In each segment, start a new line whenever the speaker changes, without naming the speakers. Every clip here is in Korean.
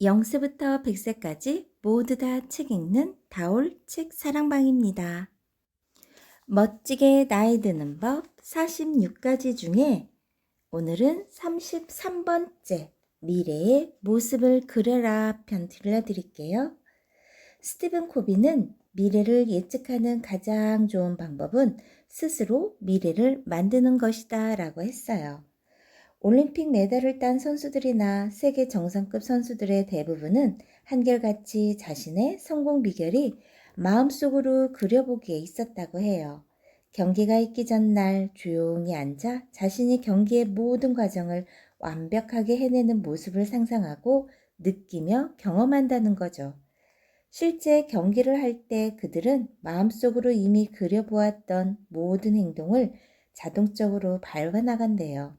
0세부터 100세까지 모두 다 책 읽는 다올 책 사랑방입니다. 멋지게 나이 드는 법 46가지 중에 오늘은 33번째 미래의 모습을 그려라 편 들려드릴게요. 스티븐 코비는 미래를 예측하는 가장 좋은 방법은 스스로 미래를 만드는 것이다 라고 했어요. 올림픽 메달을 딴 선수들이나 세계 정상급 선수들의 대부분은 한결같이 자신의 성공 비결이 마음속으로 그려보기에 있었다고 해요. 경기가 있기 전날 조용히 앉아 자신이 경기의 모든 과정을 완벽하게 해내는 모습을 상상하고 느끼며 경험한다는 거죠. 실제 경기를 할 때 그들은 마음속으로 이미 그려보았던 모든 행동을 자동적으로 밟아나간대요.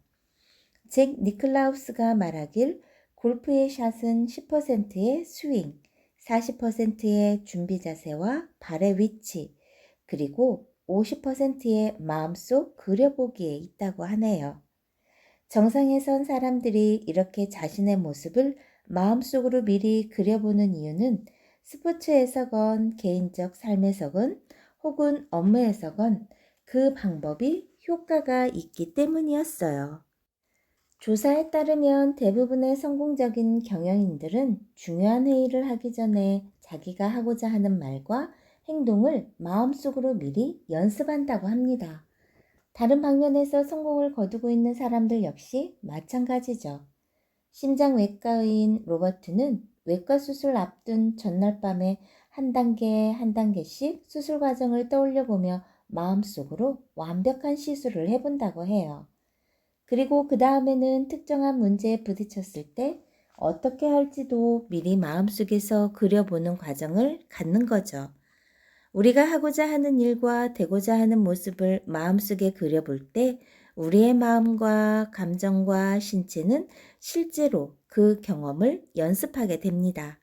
잭 니클라우스가 말하길 골프의 샷은 10%의 스윙, 40%의 준비 자세와 발의 위치, 그리고 50%의 마음속 그려보기에 있다고 하네요. 정상에 선 사람들이 이렇게 자신의 모습을 마음속으로 미리 그려보는 이유는 스포츠에서건 개인적 삶에서건 혹은 업무에서건 그 방법이 효과가 있기 때문이었어요. 조사에 따르면 대부분의 성공적인 경영인들은 중요한 회의를 하기 전에 자기가 하고자 하는 말과 행동을 마음속으로 미리 연습한다고 합니다. 다른 방면에서 성공을 거두고 있는 사람들 역시 마찬가지죠. 심장외과의인 로버트는 외과 수술 앞둔 전날 밤에 한 단계 한 단계씩 수술 과정을 떠올려 보며 마음속으로 완벽한 시술을 해본다고 해요. 그리고 그 다음에는 특정한 문제에 부딪혔을 때 어떻게 할지도 미리 마음속에서 그려보는 과정을 갖는 거죠. 우리가 하고자 하는 일과 되고자 하는 모습을 마음속에 그려볼 때 우리의 마음과 감정과 신체는 실제로 그 경험을 연습하게 됩니다.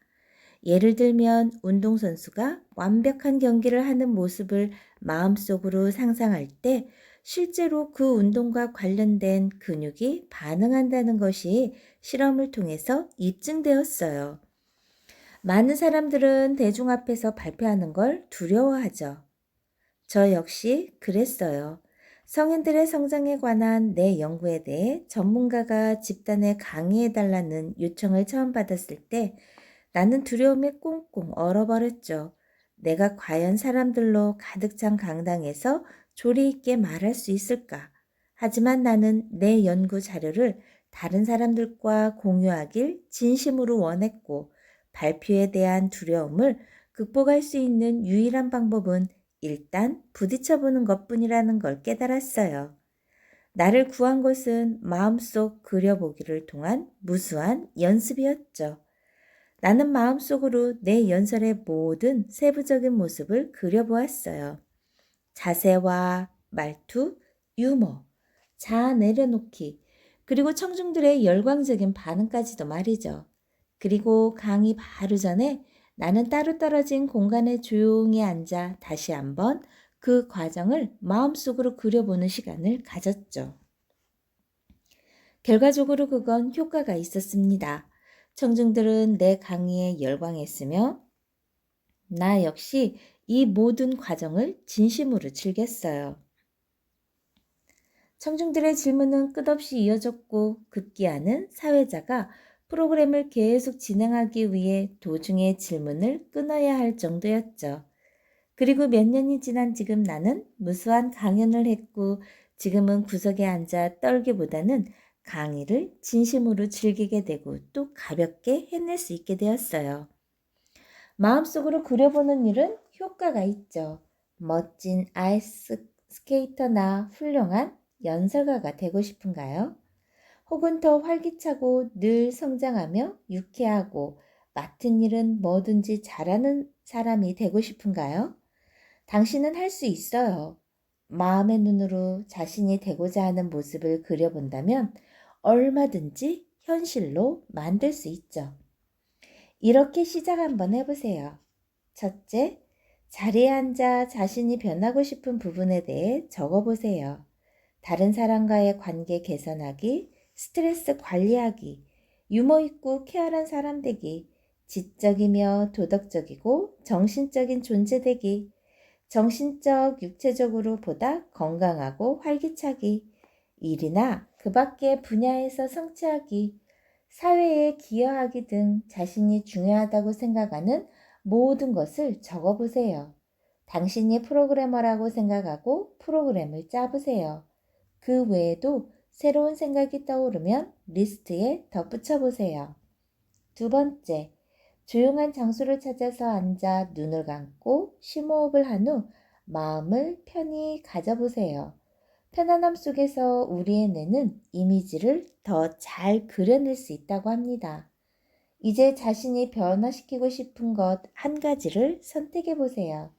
예를 들면 운동선수가 완벽한 경기를 하는 모습을 마음속으로 상상할 때 실제로 그 운동과 관련된 근육이 반응한다는 것이 실험을 통해서 입증되었어요. 많은 사람들은 대중 앞에서 발표하는 걸 두려워하죠. 저 역시 그랬어요. 성인들의 성장에 관한 내 연구에 대해 전문가가 집단에 강의해달라는 요청을 처음 받았을 때 나는 두려움에 꽁꽁 얼어버렸죠. 내가 과연 사람들로 가득 찬 강당에서 조리 있게 말할 수 있을까? 하지만 나는 내 연구 자료를 다른 사람들과 공유하길 진심으로 원했고 발표에 대한 두려움을 극복할 수 있는 유일한 방법은 일단 부딪혀보는 것뿐이라는 걸 깨달았어요. 나를 구한 것은 마음속 그려보기를 통한 무수한 연습이었죠. 나는 마음속으로 내 연설의 모든 세부적인 모습을 그려보았어요. 자세와 말투, 유머, 자아 내려놓기, 그리고 청중들의 열광적인 반응까지도 말이죠. 그리고 강의 바로 전에 나는 따로 떨어진 공간에 조용히 앉아 다시 한번 그 과정을 마음속으로 그려보는 시간을 가졌죠. 결과적으로 그건 효과가 있었습니다. 청중들은 내 강의에 열광했으며 나 역시 이 모든 과정을 진심으로 즐겼어요. 청중들의 질문은 끝없이 이어졌고 급기야는 사회자가 프로그램을 계속 진행하기 위해 도중에 질문을 끊어야 할 정도였죠. 그리고 몇 년이 지난 지금 나는 무수한 강연을 했고 지금은 구석에 앉아 떨기보다는 강의를 진심으로 즐기게 되고 또 가볍게 해낼 수 있게 되었어요. 마음속으로 그려보는 일은 효과가 있죠. 멋진 아이스 스케이터나 훌륭한 연설가가 되고 싶은가요? 혹은 더 활기차고 늘 성장하며 유쾌하고 맡은 일은 뭐든지 잘하는 사람이 되고 싶은가요? 당신은 할 수 있어요. 마음의 눈으로 자신이 되고자 하는 모습을 그려본다면 얼마든지 현실로 만들 수 있죠. 이렇게 시작 한번 해보세요. 첫째, 자리에 앉아 자신이 변하고 싶은 부분에 대해 적어보세요. 다른 사람과의 관계 개선하기, 스트레스 관리하기, 유머 있고 쾌활한 사람 되기, 지적이며 도덕적이고 정신적인 존재 되기, 정신적, 육체적으로 보다 건강하고 활기차기, 일이나 그 밖의 분야에서 성취하기, 사회에 기여하기 등 자신이 중요하다고 생각하는 모든 것을 적어보세요. 당신이 프로그래머라고 생각하고 프로그램을 짜보세요. 그 외에도 새로운 생각이 떠오르면 리스트에 덧붙여 보세요. 두 번째, 조용한 장소를 찾아서 앉아 눈을 감고 심호흡을 한 후 마음을 편히 가져보세요. 편안함 속에서 우리의 뇌는 이미지를 더 잘 그려낼 수 있다고 합니다. 이제 자신이 변화시키고 싶은 것 한 가지를 선택해 보세요.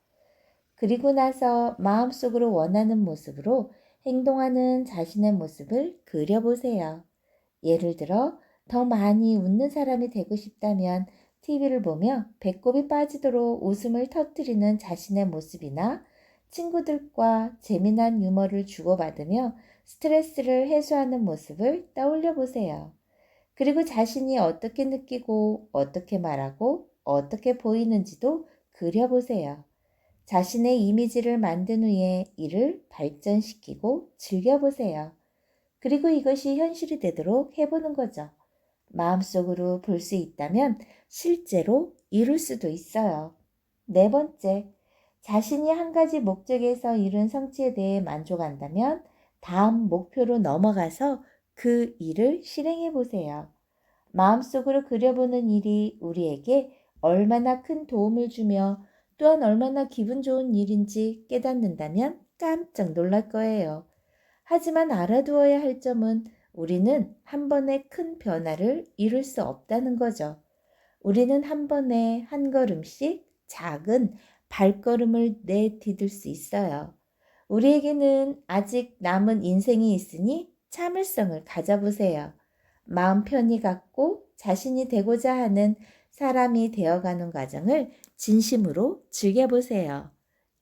그리고 나서 마음속으로 원하는 모습으로 행동하는 자신의 모습을 그려보세요. 예를 들어 더 많이 웃는 사람이 되고 싶다면 TV를 보며 배꼽이 빠지도록 웃음을 터뜨리는 자신의 모습이나 친구들과 재미난 유머를 주고받으며 스트레스를 해소하는 모습을 떠올려 보세요. 그리고 자신이 어떻게 느끼고 어떻게 말하고 어떻게 보이는지도 그려보세요. 자신의 이미지를 만든 후에 이를 발전시키고 즐겨보세요. 그리고 이것이 현실이 되도록 해보는 거죠. 마음속으로 볼 수 있다면 실제로 이룰 수도 있어요. 네 번째, 자신이 한 가지 목적에서 이룬 성취에 대해 만족한다면 다음 목표로 넘어가서 그 일을 실행해 보세요. 마음속으로 그려보는 일이 우리에게 얼마나 큰 도움을 주며 또한 얼마나 기분 좋은 일인지 깨닫는다면 깜짝 놀랄 거예요. 하지만 알아두어야 할 점은 우리는 한 번에 큰 변화를 이룰 수 없다는 거죠. 우리는 한 번에 한 걸음씩 작은 발걸음을 내디딜 수 있어요. 우리에게는 아직 남은 인생이 있으니 참을성을 가져보세요. 마음 편히 갖고 자신이 되고자 하는 사람이 되어가는 과정을 진심으로 즐겨보세요.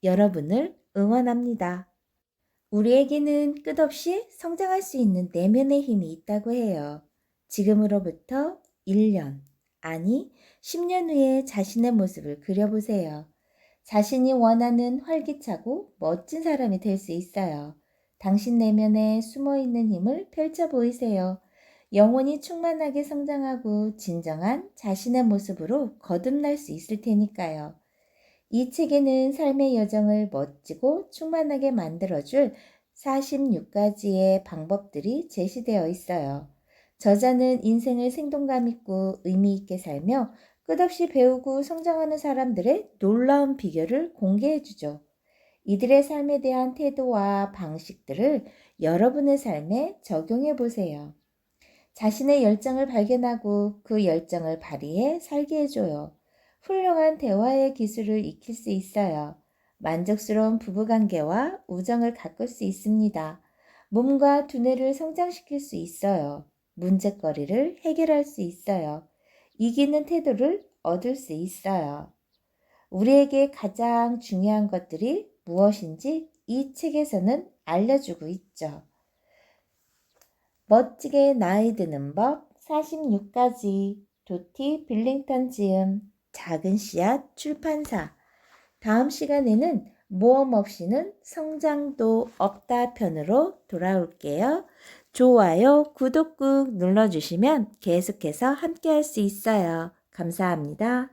여러분을 응원합니다. 우리에게는 끝없이 성장할 수 있는 내면의 힘이 있다고 해요. 지금으로부터 1년, 아니 10년 후에 자신의 모습을 그려보세요. 자신이 원하는 활기차고 멋진 사람이 될 수 있어요. 당신 내면에 숨어있는 힘을 펼쳐 보이세요. 영혼이 충만하게 성장하고 진정한 자신의 모습으로 거듭날 수 있을 테니까요. 이 책에는 삶의 여정을 멋지고 충만하게 만들어줄 46가지의 방법들이 제시되어 있어요. 저자는 인생을 생동감 있고 의미 있게 살며 끝없이 배우고 성장하는 사람들의 놀라운 비결을 공개해주죠. 이들의 삶에 대한 태도와 방식들을 여러분의 삶에 적용해 보세요. 자신의 열정을 발견하고 그 열정을 발휘해 살게 해줘요. 훌륭한 대화의 기술을 익힐 수 있어요. 만족스러운 부부관계와 우정을 가꿀 수 있습니다. 몸과 두뇌를 성장시킬 수 있어요. 문제거리를 해결할 수 있어요. 이기는 태도를 얻을 수 있어요. 우리에게 가장 중요한 것들이 무엇인지 이 책에서는 알려주고 있죠. 멋지게 나이 드는 법 46가지 도티 빌링턴 지음 작은 씨앗 출판사. 다음 시간에는 모험 없이는 성장도 없다 편으로 돌아올게요. 좋아요, 구독 꾹 눌러주시면 계속해서 함께 할 수 있어요. 감사합니다.